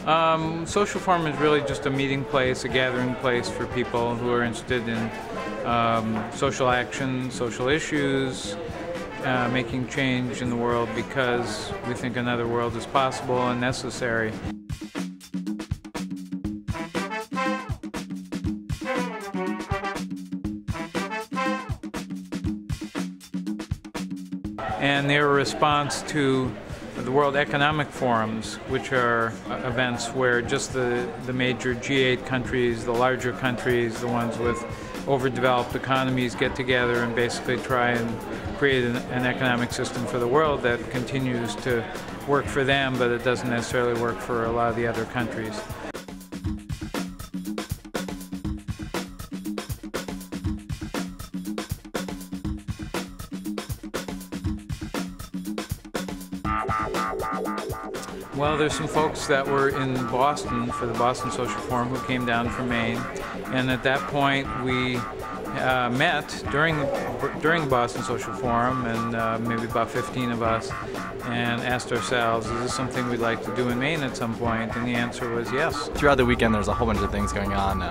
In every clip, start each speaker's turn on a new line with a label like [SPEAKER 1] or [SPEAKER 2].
[SPEAKER 1] Social Forum is really just a meeting place, a gathering place for people who are interested in social action, social issues, making change in the world because we think another world is possible and necessary. And they're a response to the World Economic Forums, which are events where just the major G8 countries, the larger countries, the ones with overdeveloped economies get together and basically try and create an economic system for the world that continues to work for them, but it doesn't necessarily work for a lot of the other countries. Well, there's some folks that were in Boston for the Boston Social Forum who came down from Maine, and at that point we met during the Boston Social Forum, and maybe about 15 of us, and asked ourselves, is this something we'd like to do in Maine at some point? And the answer was yes.
[SPEAKER 2] Throughout the weekend there's a whole bunch of things going on.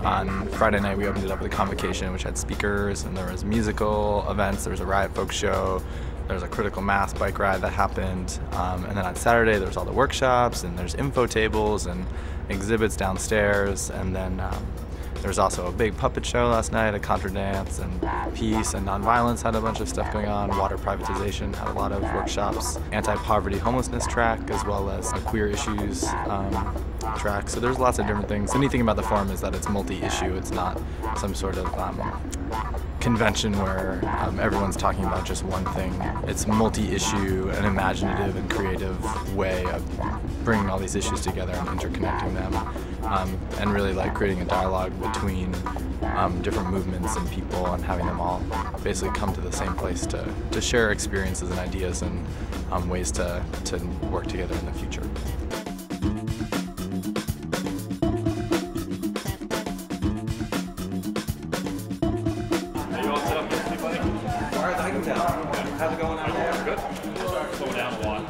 [SPEAKER 2] On Friday night we opened it up with a convocation which had speakers, and there was musical events, there was a Riot Folk show, there's a critical mass bike ride that happened, and then on Saturday there's all the workshops, and there's info tables and exhibits downstairs, and then there's also a big puppet show last night, a contra dance, and peace and nonviolence had a bunch of stuff going on. Water privatization had a lot of workshops, anti-poverty homelessness track, as well as a queer issues track. So there's lots of different things. The neat thing about the forum is that it's multi-issue. It's not some sort of convention where everyone's talking about just one thing. It's multi-issue, an imaginative and creative way of bringing all these issues together and interconnecting them, and really like creating a dialogue between different movements and people, and having them all basically come to the same place to share experiences and ideas and ways to work together in the future.
[SPEAKER 3] How's it going out there? Good. Just slow down a lot.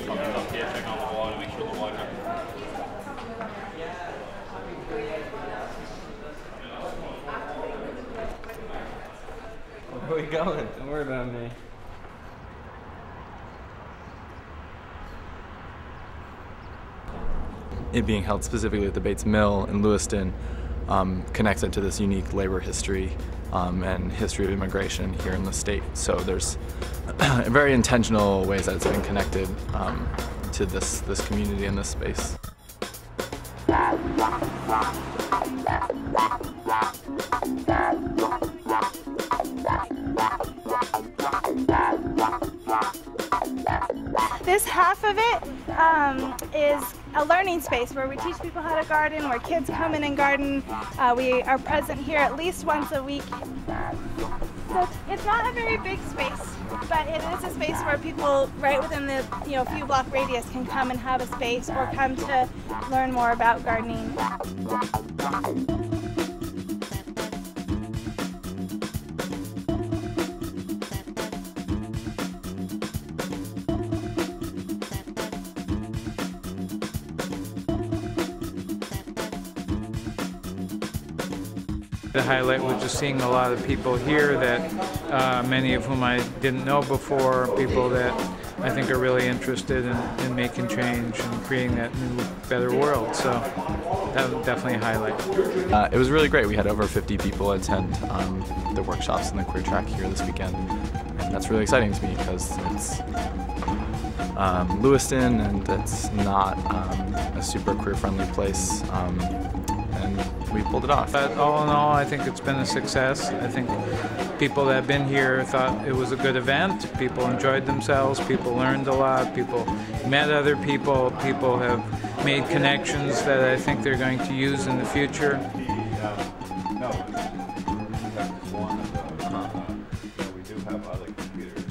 [SPEAKER 3] Something's up here, check on the water, make sure the water.
[SPEAKER 4] Where are we going? Don't worry about me.
[SPEAKER 2] It being held specifically at the Bates Mill in Lewiston connects it to this unique labor history and history of immigration here in the state. So there's very intentional ways that it's been connected to this community and this space.
[SPEAKER 5] This half of it is a learning space where we teach people how to garden, where kids come in and garden. We are present here at least once a week. So it's not a very big space, but it is a space where people right within the few block radius can come and have a space or come to learn more about gardening.
[SPEAKER 1] The highlight was just seeing a lot of people here that many of whom I didn't know before, people that I think are really interested in making change and creating that new, better world. So that was definitely a highlight.
[SPEAKER 2] It was really great. We had over 50 people attend the workshops and the queer track here this weekend. And that's really exciting to me because it's Lewiston and it's not a super queer-friendly place. And we pulled it off.
[SPEAKER 1] But all in all, I think it's been a success. I think people that have been here thought it was a good event. People enjoyed themselves. People learned a lot. People met other people. People have made connections that I think they're going to use in the future.
[SPEAKER 3] We do have other computers.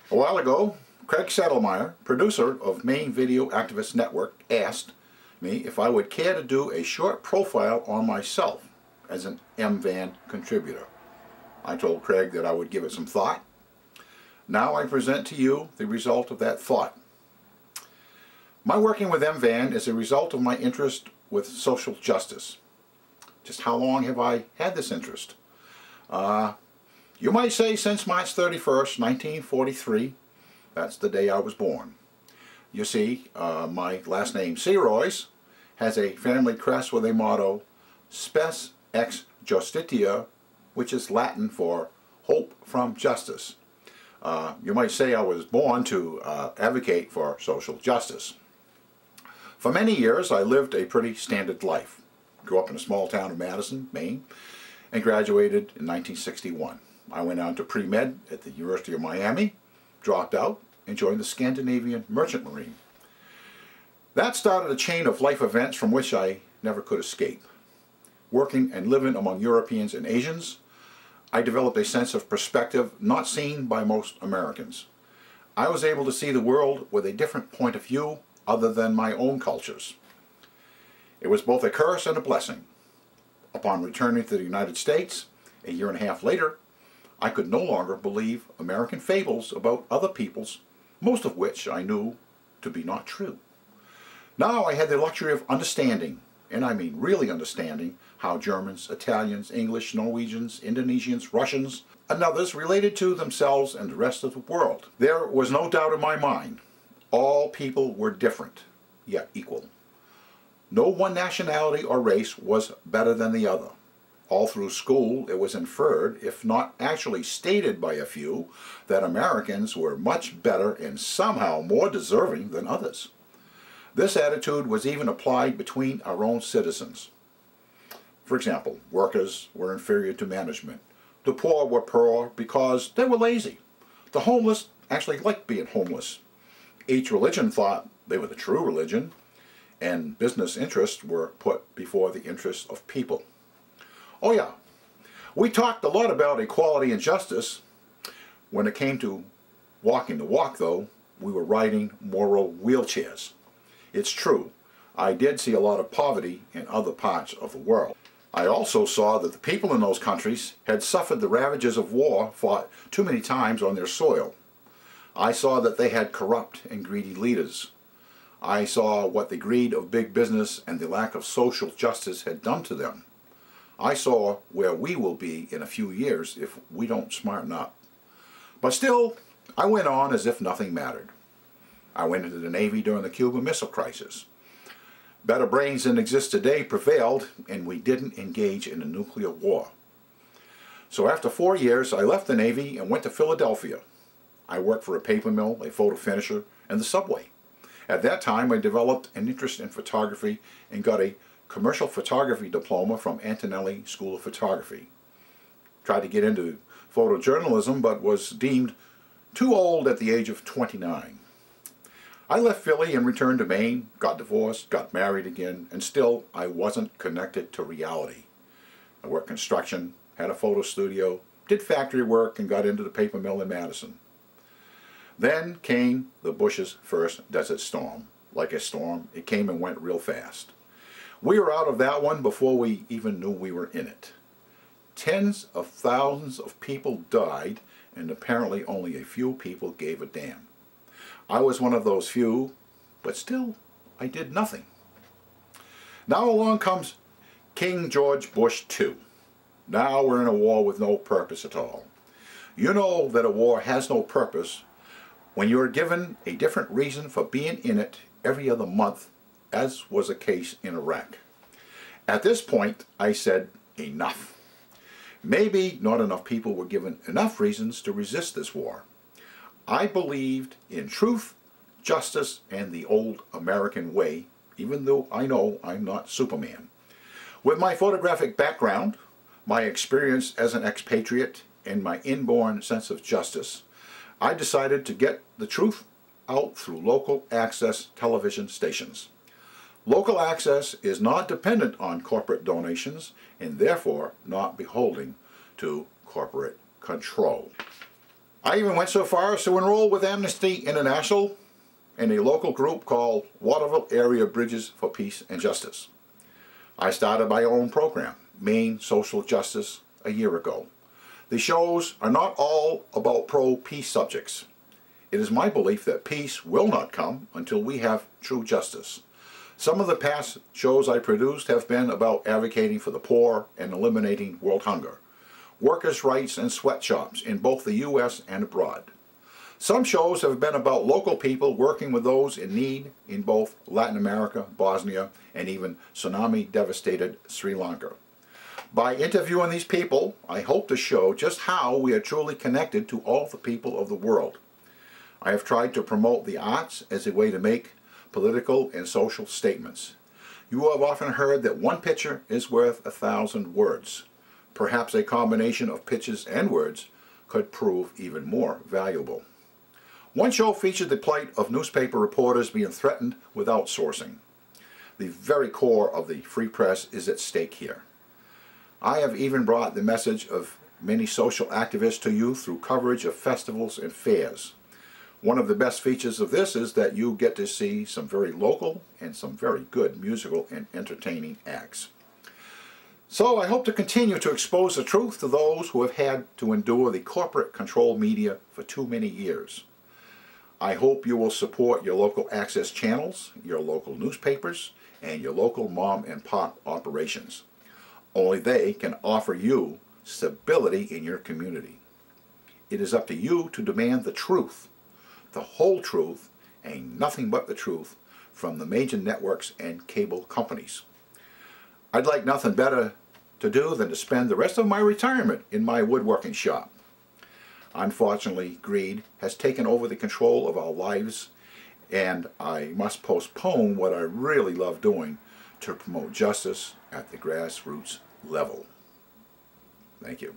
[SPEAKER 6] A while ago, Craig Saddlemeyer, producer of Maine Video Activist Network, asked, me if I would care to do a short profile on myself as an MVAN contributor. I told Craig that I would give it some thought. Now I present to you the result of that thought. My working with MVAN is a result of my interest with social justice. Just how long have I had this interest? You might say since March 31st, 1943. That's the day I was born. You see, my last name, Sirois, has a family crest with a motto, Spes ex Justitia, which is Latin for hope from justice. You might say I was born to advocate for social justice. For many years, I lived a pretty standard life. Grew up in a small town of Madison, Maine, and graduated in 1961. I went on to pre-med at the University of Miami, dropped out, and joined the Scandinavian Merchant Marine. That started a chain of life events from which I never could escape. Working and living among Europeans and Asians, I developed a sense of perspective not seen by most Americans. I was able to see the world with a different point of view other than my own cultures. It was both a curse and a blessing. Upon returning to the United States, a year and a half later, I could no longer believe American fables about other peoples, most of which I knew to be not true. Now I had the luxury of understanding, and I mean really understanding, how Germans, Italians, English, Norwegians, Indonesians, Russians, and others related to themselves and the rest of the world. There was no doubt in my mind, all people were different, yet equal. No one nationality or race was better than the other. All through school it was inferred, if not actually stated by a few, that Americans were much better and somehow more deserving than others. This attitude was even applied between our own citizens. For example, workers were inferior to management. The poor were poor because they were lazy. The homeless actually liked being homeless. Each religion thought they were the true religion, and business interests were put before the interests of people. Oh yeah, we talked a lot about equality and justice. When it came to walking the walk, though, we were riding moral wheelchairs. It's true, I did see a lot of poverty in other parts of the world. I also saw that the people in those countries had suffered the ravages of war fought too many times on their soil. I saw that they had corrupt and greedy leaders. I saw what the greed of big business and the lack of social justice had done to them. I saw where we will be in a few years if we don't smarten up. But still, I went on as if nothing mattered. I went into the Navy during the Cuban Missile Crisis. Better brains than exist today prevailed, and we didn't engage in a nuclear war. So after 4 years, I left the Navy and went to Philadelphia. I worked for a paper mill, a photo finisher, and the subway. At that time, I developed an interest in photography and got a commercial photography diploma from Antonelli School of Photography. Tried to get into photojournalism, but was deemed too old at the age of 29. I left Philly and returned to Maine, got divorced, got married again, and still I wasn't connected to reality. I worked construction, had a photo studio, did factory work, and got into the paper mill in Madison. Then came the Bush's first desert storm. Like a storm, it came and went real fast. We were out of that one before we even knew we were in it. Tens of thousands of people died, and apparently only a few people gave a damn. I was one of those few, but still, I did nothing. Now along comes King George Bush II. Now we're in a war with no purpose at all. You know that a war has no purpose when you are given a different reason for being in it every other month, as was the case in Iraq. At this point, I said, enough. Maybe not enough people were given enough reasons to resist this war. I believed in truth, justice, and the old American way, even though I know I'm not Superman. With my photographic background, my experience as an expatriate, and my inborn sense of justice, I decided to get the truth out through local access television stations. Local access is not dependent on corporate donations and therefore not beholden to corporate control. I even went so far as to enroll with Amnesty International, in a local group called Waterville Area Bridges for Peace and Justice. I started my own program, Maine Social Justice, a year ago. The shows are not all about pro-peace subjects. It is my belief that peace will not come until we have true justice. Some of the past shows I produced have been about advocating for the poor and eliminating world hunger, workers' rights and sweatshops in both the U.S. and abroad. Some shows have been about local people working with those in need in both Latin America, Bosnia, and even tsunami-devastated Sri Lanka. By interviewing these people, I hope to show just how we are truly connected to all the people of the world. I have tried to promote the arts as a way to make political and social statements. You have often heard that one picture is worth 1,000 words. Perhaps a combination of pictures and words could prove even more valuable. One show featured the plight of newspaper reporters being threatened with outsourcing. The very core of the free press is at stake here. I have even brought the message of many social activists to you through coverage of festivals and fairs. One of the best features of this is that you get to see some very local and some very good musical and entertaining acts. So I hope to continue to expose the truth to those who have had to endure the corporate controlled media for too many years. I hope you will support your local access channels, your local newspapers, and your local mom and pop operations. Only they can offer you stability in your community. It is up to you to demand the truth, the whole truth, and nothing but the truth from the major networks and cable companies. I'd like nothing better to do than to spend the rest of my retirement in my woodworking shop. Unfortunately, greed has taken over the control of our lives, and I must postpone what I really love doing to promote justice at the grassroots level. Thank you.